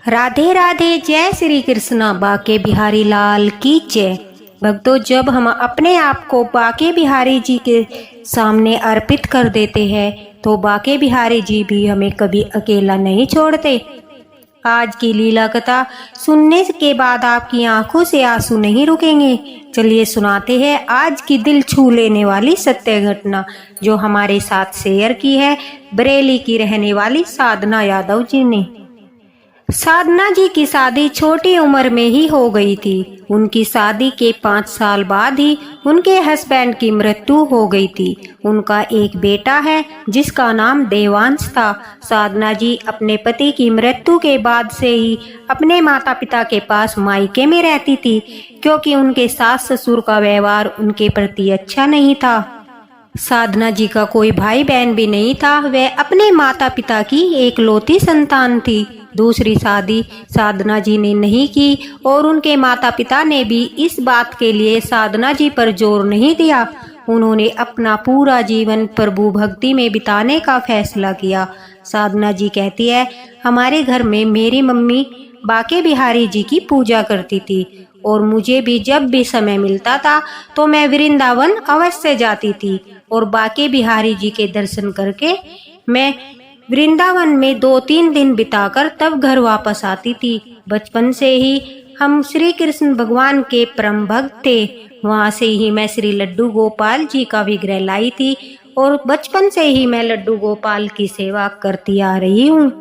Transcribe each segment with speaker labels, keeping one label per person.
Speaker 1: राधे राधे। जय श्री कृष्णा। बाके बिहारी लाल की जय। भक्तों, जब हम अपने आप को बाके बिहारी जी के सामने अर्पित कर देते हैं तो बाके बिहारी जी भी हमें कभी अकेला नहीं छोड़ते। आज की लीला कथा सुनने के बाद आपकी आंखों से आंसू नहीं रुकेंगे। चलिए सुनाते हैं आज की दिल छू लेने वाली सत्य घटना, जो हमारे साथ शेयर की है बरेली की रहने वाली साधना यादव जी ने। साधना जी की शादी छोटी उम्र में ही हो गई थी। उनकी शादी के 5 साल बाद ही उनके हस्बैंड की मृत्यु हो गई थी। उनका एक बेटा है जिसका नाम देवांश था। साधना जी अपने पति की मृत्यु के बाद से ही अपने माता पिता के पास मायके में रहती थी, क्योंकि उनके सास ससुर का व्यवहार उनके प्रति अच्छा नहीं था। साधना जी का कोई भाई बहन भी नहीं था। वह अपने माता पिता की एकलौती संतान थी। दूसरी शादी साधना जी ने नहीं की और उनके माता पिता ने भी इस बात के लिए साधना जी पर जोर नहीं दिया। उन्होंने अपना पूरा जीवन प्रभु भक्ति में बिताने का फैसला किया। साधना जी कहती है, हमारे घर में मेरी मम्मी बाके बिहारी जी की पूजा करती थी और मुझे भी जब भी समय मिलता था तो मैं वृंदावन अवश्य जाती थी और बाके बिहारी जी के दर्शन करके मैं वृंदावन में 2-3 दिन बिताकर तब घर वापस आती थी। बचपन से ही हम श्री कृष्ण भगवान के परम भक्त थे। वहाँ से ही मैं श्री लड्डू गोपाल जी का विग्रह लाई थी और बचपन से ही मैं लड्डू गोपाल की सेवा करती आ रही हूँ।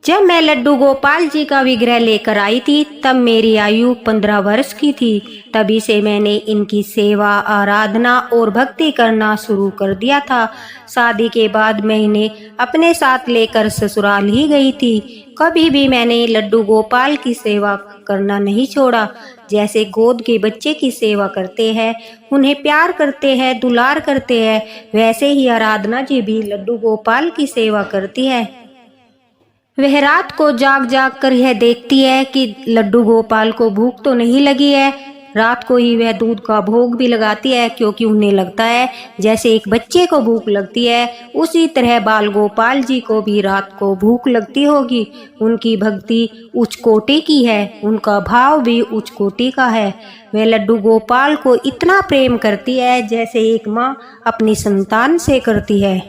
Speaker 1: जब मैं लड्डू गोपाल जी का विग्रह लेकर आई थी तब मेरी आयु 15 वर्ष की थी। तभी से मैंने इनकी सेवा, आराधना और भक्ति करना शुरू कर दिया था। शादी के बाद मैं इन्हें अपने साथ लेकर ससुराल ही गई थी। कभी भी मैंने लड्डू गोपाल की सेवा करना नहीं छोड़ा। जैसे गोद के बच्चे की सेवा करते हैं, उन्हें प्यार करते हैं, दुलार करते हैं, वैसे ही आराधना जी भी लड्डू गोपाल की सेवा करती है। वह रात को जाग जाग कर यह देखती है कि लड्डू गोपाल को भूख तो नहीं लगी है। रात को ही वह दूध का भोग भी लगाती है, क्योंकि उन्हें लगता है जैसे एक बच्चे को भूख लगती है उसी तरह बाल गोपाल जी को भी रात को भूख लगती होगी। उनकी भक्ति उच्च कोटि की है, उनका भाव भी उच्च कोटि का है। वह लड्डू गोपाल को इतना प्रेम करती है जैसे एक माँ अपनी संतान से करती है।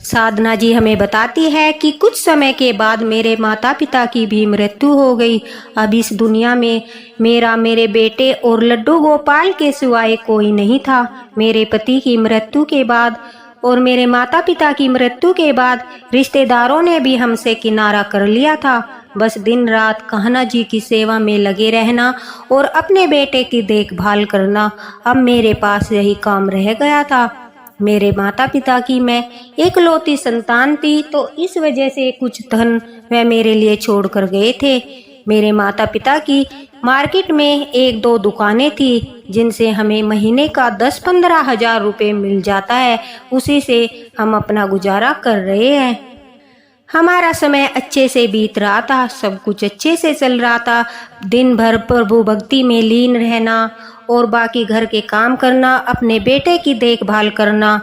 Speaker 1: साधना जी हमें बताती है कि कुछ समय के बाद मेरे माता पिता की भी मृत्यु हो गई। अब इस दुनिया में मेरे बेटे और लड्डू गोपाल के सिवाय कोई नहीं था। मेरे पति की मृत्यु के बाद और मेरे माता पिता की मृत्यु के बाद रिश्तेदारों ने भी हमसे किनारा कर लिया था। बस दिन रात कान्हा जी की सेवा में लगे रहना और अपने बेटे की देखभाल करना, अब मेरे पास यही काम रह गया था। मेरे माता पिता की मैं एकलौती संतान थी, तो इस वजह से कुछ धन वह मेरे लिए छोड़ कर गए थे। मेरे माता पिता की मार्केट में 1-2 दुकानें थी जिनसे हमें महीने का 10-15 हजार रुपये मिल जाता है। उसी से हम अपना गुजारा कर रहे हैं। हमारा समय अच्छे से बीत रहा था, सब कुछ अच्छे से चल रहा था। दिन भर प्रभु भक्ति में लीन रहना और बाकी घर के काम करना, अपने बेटे की देखभाल करना,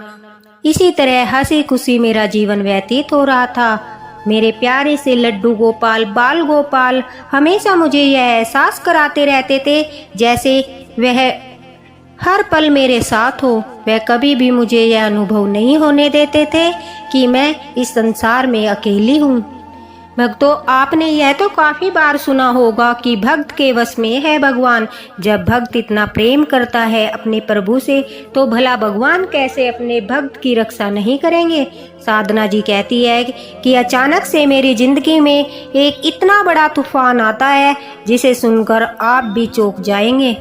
Speaker 1: इसी तरह हंसी खुशी मेरा जीवन व्यतीत हो रहा था। मेरे प्यारे से लड्डू गोपाल, बाल गोपाल हमेशा मुझे यह एहसास कराते रहते थे जैसे वह हर पल मेरे साथ हो। वह कभी भी मुझे यह अनुभव नहीं होने देते थे कि मैं इस संसार में अकेली हूँ। भक्तों, आपने यह तो काफी बार सुना होगा कि भक्त के वश में है भगवान। जब भक्त इतना प्रेम करता है अपने प्रभु से तो भला भगवान कैसे अपने भक्त की रक्षा नहीं करेंगे। साधना जी कहती है कि अचानक से मेरी जिंदगी में एक इतना बड़ा तूफान आता है जिसे सुनकर आप भी चौंक जाएंगे।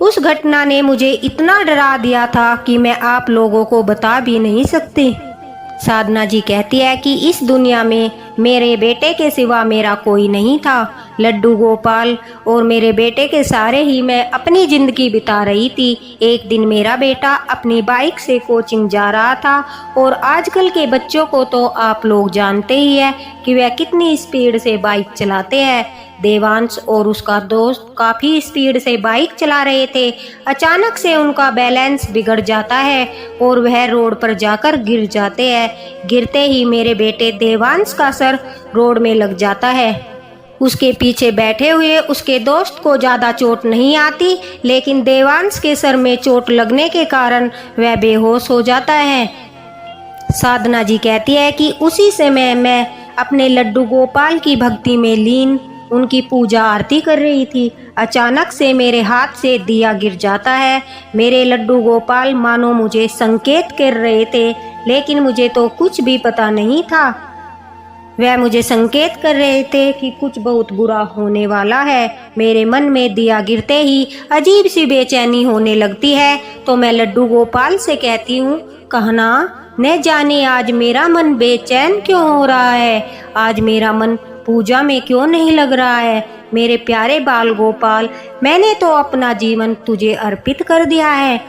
Speaker 1: उस घटना ने मुझे इतना डरा दिया था कि मैं आप लोगों को बता भी नहीं सकती। साधना जी कहती है कि इस दुनिया में मेरे बेटे के सिवा मेरा कोई नहीं था। लड्डू गोपाल और मेरे बेटे के सहारे ही मैं अपनी जिंदगी बिता रही थी। एक दिन मेरा बेटा अपनी बाइक से कोचिंग जा रहा था और आजकल के बच्चों को तो आप लोग जानते ही है कि वह कितनी स्पीड से बाइक चलाते हैं। देवांश और उसका दोस्त काफी स्पीड से बाइक चला रहे थे। अचानक से उनका बैलेंस बिगड़ जाता है और वह रोड पर जाकर गिर जाते हैं। गिरते ही मेरे बेटे देवांश का सर रोड में लग जाता है उसके पीछे बैठे हुए उसके दोस्त को ज़्यादा चोट नहीं आती, लेकिन देवांश के सर में चोट लगने के कारण वह बेहोश हो जाता है। साधना जी कहती है कि उसी समय मैं अपने लड्डू गोपाल की भक्ति में लीन उनकी पूजा आरती कर रही थी। अचानक से मेरे हाथ से दिया गिर जाता है। मेरे लड्डू गोपाल मानो मुझे संकेत कर रहे थे, लेकिन मुझे तो कुछ भी पता नहीं था। वह मुझे संकेत कर रहे थे कि कुछ बहुत बुरा होने वाला है। मेरे मन में दिया गिरते ही अजीब सी बेचैनी होने लगती है, तो मैं लड्डू गोपाल से कहती हूँ, कहना न जाने आज मेरा मन बेचैन क्यों हो रहा है, आज मेरा मन पूजा में क्यों नहीं लग रहा है। मेरे प्यारे बाल गोपाल, मैंने तो अपना जीवन तुझे अर्पित कर दिया है,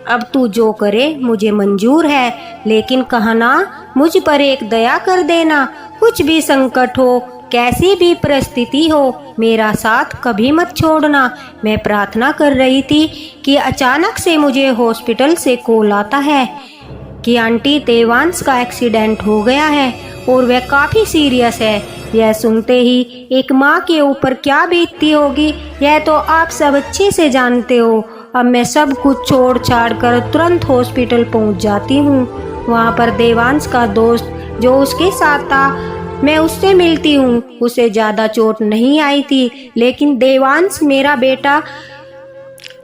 Speaker 1: अब तू जो करे मुझे मंजूर है, लेकिन कहना मुझ पर एक दया कर देना। कुछ भी संकट हो, कैसी भी परिस्थिति हो, मेरा साथ कभी मत छोड़ना। मैं प्रार्थना कर रही थी कि अचानक से मुझे हॉस्पिटल से कॉल आता है कि आंटी देवांश का एक्सीडेंट हो गया है और वह काफ़ी सीरियस है। यह सुनते ही एक माँ के ऊपर क्या बीतती होगी, यह तो आप सब अच्छे से जानते हो। अब मैं सब कुछ छोड़ छाड़ कर तुरंत हॉस्पिटल पहुंच जाती हूँ। वहाँ पर देवांश का दोस्त जो उसके साथ था, मैं उससे मिलती हूँ। उसे ज़्यादा चोट नहीं आई थी, लेकिन देवांश मेरा बेटा,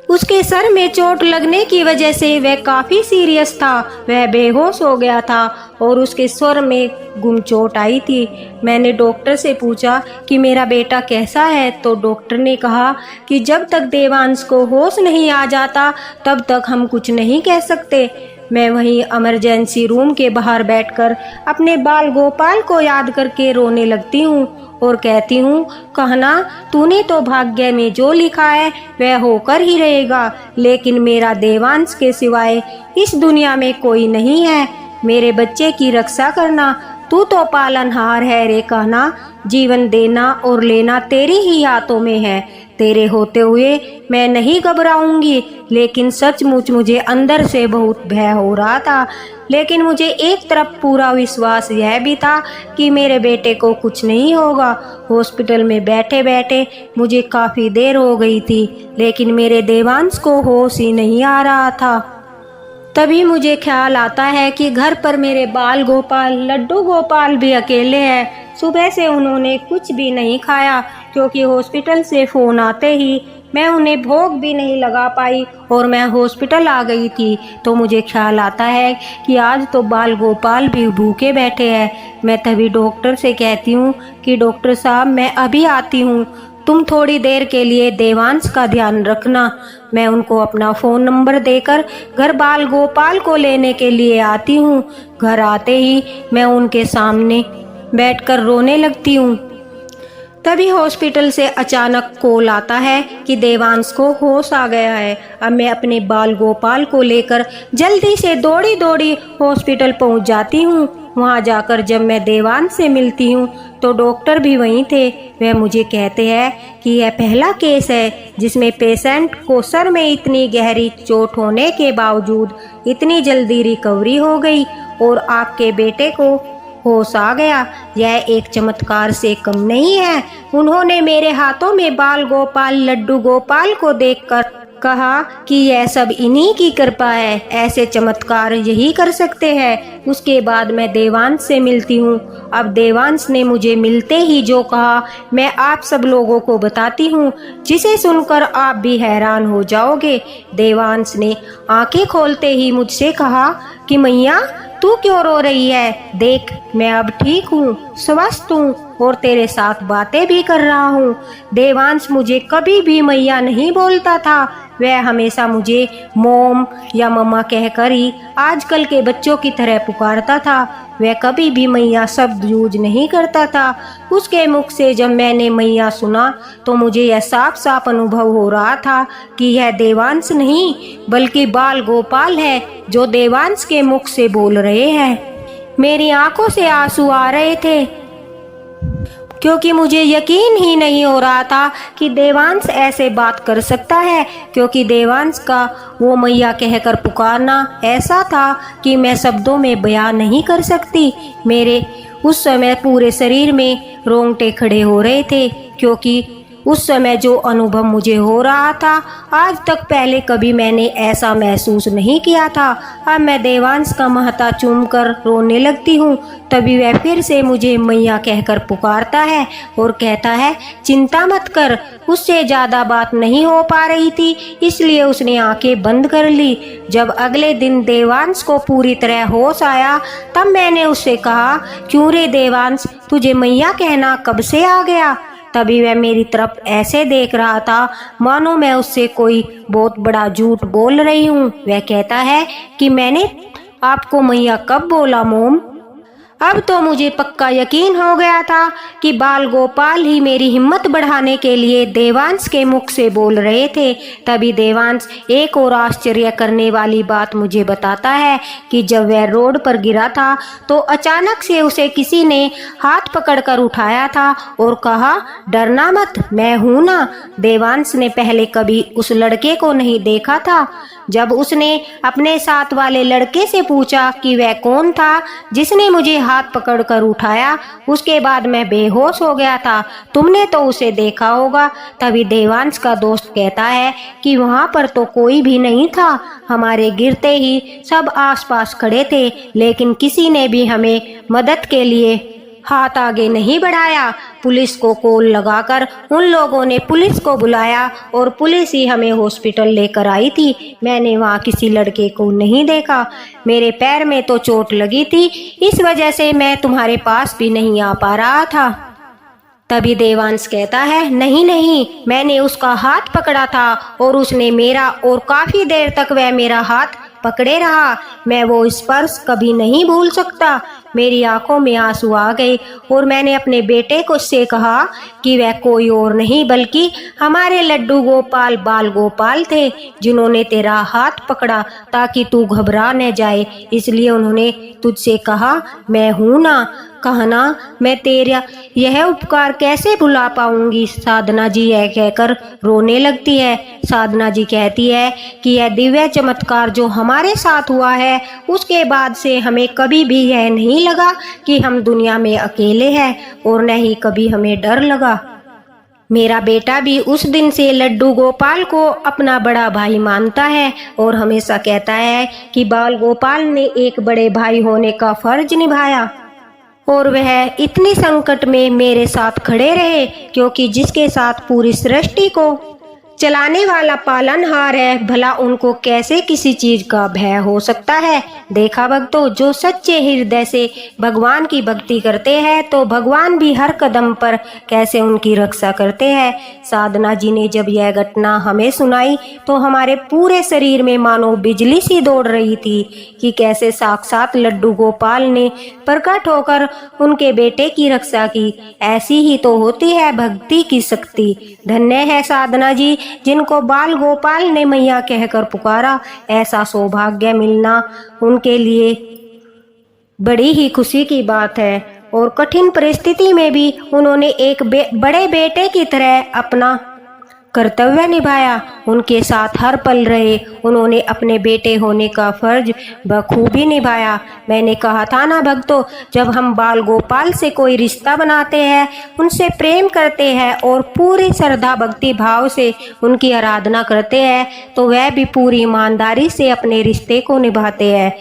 Speaker 1: उसके सर में चोट लगने की वजह से वह काफ़ी सीरियस था। वह बेहोश हो गया था और उसके स्वर में गुम चोट आई थी। मैंने डॉक्टर से पूछा कि मेरा बेटा कैसा है, तो डॉक्टर ने कहा कि जब तक देवांश को होश नहीं आ जाता तब तक हम कुछ नहीं कह सकते। मैं वहीं इमरजेंसी रूम के बाहर बैठकर अपने बाल गोपाल को याद करके रोने लगती हूँ और कहती हूँ, कहना तूने तो भाग्य में जो लिखा है वह होकर ही रहेगा, लेकिन मेरा देवांश के सिवाय इस दुनिया में कोई नहीं है। मेरे बच्चे की रक्षा करना, तू तो पालनहार है रे कहना। जीवन देना और लेना तेरी ही हाथों में है। तेरे होते हुए मैं नहीं घबराऊंगी, लेकिन सचमुच मुझे अंदर से बहुत भय हो रहा था। लेकिन मुझे एक तरफ पूरा विश्वास यह भी था कि मेरे बेटे को कुछ नहीं होगा। हॉस्पिटल में बैठे बैठे मुझे काफ़ी देर हो गई थी, लेकिन मेरे देवांश को होश ही नहीं आ रहा था। तभी मुझे ख्याल आता है कि घर पर मेरे बाल गोपाल, लड्डू गोपाल भी अकेले हैं। सुबह से उन्होंने कुछ भी नहीं खाया, क्योंकि हॉस्पिटल से फ़ोन आते ही मैं उन्हें भोग भी नहीं लगा पाई और मैं हॉस्पिटल आ गई थी। तो मुझे ख्याल आता है कि आज तो बाल गोपाल भी भूखे बैठे हैं। मैं तभी डॉक्टर से कहती हूँ कि डॉक्टर साहब, मैं अभी आती हूँ, तुम थोड़ी देर के लिए देवांश का ध्यान रखना। मैं उनको अपना फ़ोन नंबर देकर घर बाल गोपाल को लेने के लिए आती हूँ। घर आते ही मैं उनके सामने बैठकर रोने लगती हूँ। तभी हॉस्पिटल से अचानक कॉल आता है कि देवांश को होश आ गया है। अब मैं अपने बाल गोपाल को लेकर जल्दी से दौड़ी दौड़ी हॉस्पिटल पहुंच जाती हूं। वहां जाकर जब मैं देवांश से मिलती हूं तो डॉक्टर भी वहीं थे। वह मुझे कहते हैं कि यह पहला केस है जिसमें पेशेंट को सर में इतनी गहरी चोट होने के बावजूद इतनी जल्दी रिकवरी हो गई और आपके बेटे को होश आ गया। यह एक चमत्कार से कम नहीं है। उन्होंने मेरे हाथों में बाल गोपाल, लड्डू गोपाल को देखकर कहा कि यह सब इन्हीं की कृपा है, ऐसे चमत्कार यही कर सकते हैं। उसके बाद मैं देवांश से मिलती हूँ। अब देवांश ने मुझे मिलते ही जो कहा मैं आप सब लोगों को बताती हूँ, जिसे सुनकर आप भी हैरान हो जाओगे। देवांश ने आंखें खोलते ही मुझसे कहा कि मैया, तू क्यों रो रही है? देख, मैं अब ठीक हूँ, स्वस्थ हूँ और तेरे साथ बातें भी कर रहा हूँ। देवांश मुझे कभी भी मैया नहीं बोलता था। वह हमेशा मुझे मोम या मम्मा कहकर ही आजकल के बच्चों की तरह पुकारता था। वह कभी भी मैया शब्द यूज नहीं करता था। उसके मुख से जब मैंने मैया सुना तो मुझे यह साफ साफ अनुभव हो रहा था कि यह देवांश नहीं बल्कि बाल गोपाल है जो देवांश के मुख से बोल रहे हैं। मेरी आंखों से आंसू आ रहे थे, क्योंकि मुझे यकीन ही नहीं हो रहा था कि देवांश ऐसे बात कर सकता है, क्योंकि देवांश का वो मैया कहकर पुकारना ऐसा था कि मैं शब्दों में बयां नहीं कर सकती। मेरे उस समय पूरे शरीर में रोंगटे खड़े हो रहे थे, क्योंकि उस समय जो अनुभव मुझे हो रहा था आज तक पहले कभी मैंने ऐसा महसूस नहीं किया था। अब मैं देवांश का महता चूमकर रोने लगती हूँ। तभी वह फिर से मुझे मैया कहकर पुकारता है और कहता है, चिंता मत कर। उससे ज़्यादा बात नहीं हो पा रही थी, इसलिए उसने आंखें बंद कर ली। जब अगले दिन देवांश को पूरी तरह होश आया तब मैंने उससे कहा, क्यों रे देवांश, तुझे मैया कहना कब से आ गया? तभी वह मेरी तरफ ऐसे देख रहा था मानो मैं उससे कोई बहुत बड़ा झूठ बोल रही हूँ। वह कहता है कि मैंने आपको मैया कब बोला मोम? अब तो मुझे पक्का यकीन हो गया था कि बाल गोपाल ही मेरी हिम्मत बढ़ाने के लिए देवांश के मुख से बोल रहे थे। तभी देवांश एक और आश्चर्य करने वाली बात मुझे बताता है कि जब वह रोड पर गिरा था तो अचानक से उसे किसी ने हाथ पकड़कर उठाया था और कहा, डरना मत, मैं हूं ना। देवांश ने पहले कभी उस लड़के को नहीं देखा था। जब उसने अपने साथ वाले लड़के से पूछा कि वह कौन था जिसने मुझे हाथ पकड़कर उठाया, उसके बाद मैं बेहोश हो गया था। तुमने तो उसे देखा होगा। तभी देवांश का दोस्त कहता है कि वहां पर तो कोई भी नहीं था। हमारे गिरते ही सब आसपास खड़े थे, लेकिन किसी ने भी हमें मदद के लिए हाथ आगे नहीं बढ़ाया। पुलिस को कॉल लगाकर उन लोगों ने पुलिस को बुलाया और पुलिस ही हमें हॉस्पिटल लेकर आई थी। मैंने वहाँ किसी लड़के को नहीं देखा। मेरे पैर में तो चोट लगी थी, इस वजह से मैं तुम्हारे पास भी नहीं आ पा रहा था। तभी देवांश कहता है, नहीं नहीं, मैंने उसका हाथ पकड़ा था और उसने मेरा, और काफी देर तक वह मेरा हाथ पकड़े रहा। मैं वो स्पर्श कभी नहीं भूल सकता। मेरी आंखों में आंसू आ गए और मैंने अपने बेटे को से कहा कि वह कोई और नहीं बल्कि हमारे लड्डू गोपाल बाल गोपाल थे, जिन्होंने तेरा हाथ पकड़ा ताकि तू घबरा न जाए। इसलिए उन्होंने तुझसे कहा, मैं हूं ना। कहना, मैं तेरा यह उपकार कैसे भुला पाऊंगी। साधना जी यह कहकर रोने लगती है। साधना जी कहती है कि यह दिव्य चमत्कार जो हमारे साथ हुआ है, उसके बाद से हमें कभी भी यह नहीं लगा कि हम दुनिया में अकेले हैं और न ही कभी हमें डर लगा। मेरा बेटा भी उस दिन से लड्डू गोपाल को अपना बड़ा भाई मानता है और हमेशा कहता है कि बाल गोपाल ने एक बड़े भाई होने का फर्ज निभाया और वह इतनी संकट में मेरे साथ खड़े रहे, क्योंकि जिसके साथ पूरी सृष्टि को चलाने वाला पालनहार है, भला उनको कैसे किसी चीज का भय हो सकता है। देखा भक्तों, जो सच्चे हृदय से भगवान की भक्ति करते हैं तो भगवान भी हर कदम पर कैसे उनकी रक्षा करते हैं। साधना जी ने जब यह घटना हमें सुनाई तो हमारे पूरे शरीर में मानो बिजली सी दौड़ रही थी कि कैसे साक्षात लड्डू गोपाल ने प्रकट होकर उनके बेटे की रक्षा की। ऐसी ही तो होती है भक्ति की शक्ति। धन्य है साधना जी, जिनको बाल गोपाल ने मैया कहकर पुकारा। ऐसा सौभाग्य मिलना उनके लिए बड़ी ही खुशी की बात है और कठिन परिस्थिति में भी उन्होंने एक बड़े बेटे की तरह अपना कर्तव्य निभाया। उनके साथ हर पल रहे। उन्होंने अपने बेटे होने का फर्ज बखूबी निभाया। मैंने कहा था ना भक्तों, जब हम बाल गोपाल से कोई रिश्ता बनाते हैं, उनसे प्रेम करते हैं और पूरी श्रद्धा भक्ति भाव से उनकी आराधना करते हैं, तो वह भी पूरी ईमानदारी से अपने रिश्ते को निभाते हैं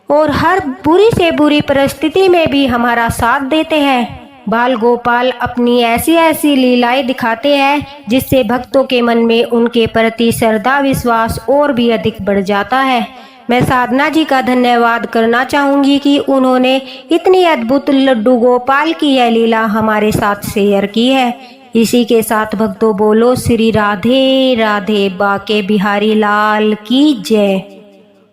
Speaker 1: और हर बुरी से बुरी परिस्थिति में भी हमारा साथ देते हैं। बाल गोपाल अपनी ऐसी ऐसी लीलाएं दिखाते हैं जिससे भक्तों के मन में उनके प्रति श्रद्धा विश्वास और भी अधिक बढ़ जाता है। मैं साधना जी का धन्यवाद करना चाहूँगी कि उन्होंने इतनी अद्भुत लड्डू गोपाल की यह लीला हमारे साथ शेयर की है। इसी के साथ भक्तों बोलो श्री राधे राधे, बाके बिहारी लाल की जय।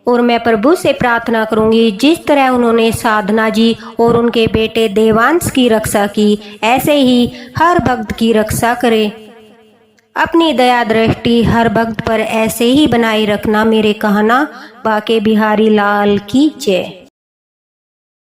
Speaker 1: और मैं प्रभु से प्रार्थना करूंगी, जिस तरह उन्होंने साधना जी और उनके बेटे देवांश की रक्षा की, ऐसे ही हर भक्त की रक्षा करे। अपनी दया दृष्टि हर भक्त पर ऐसे ही बनाए रखना। मेरे कहना, बाके बिहारी लाल की जय।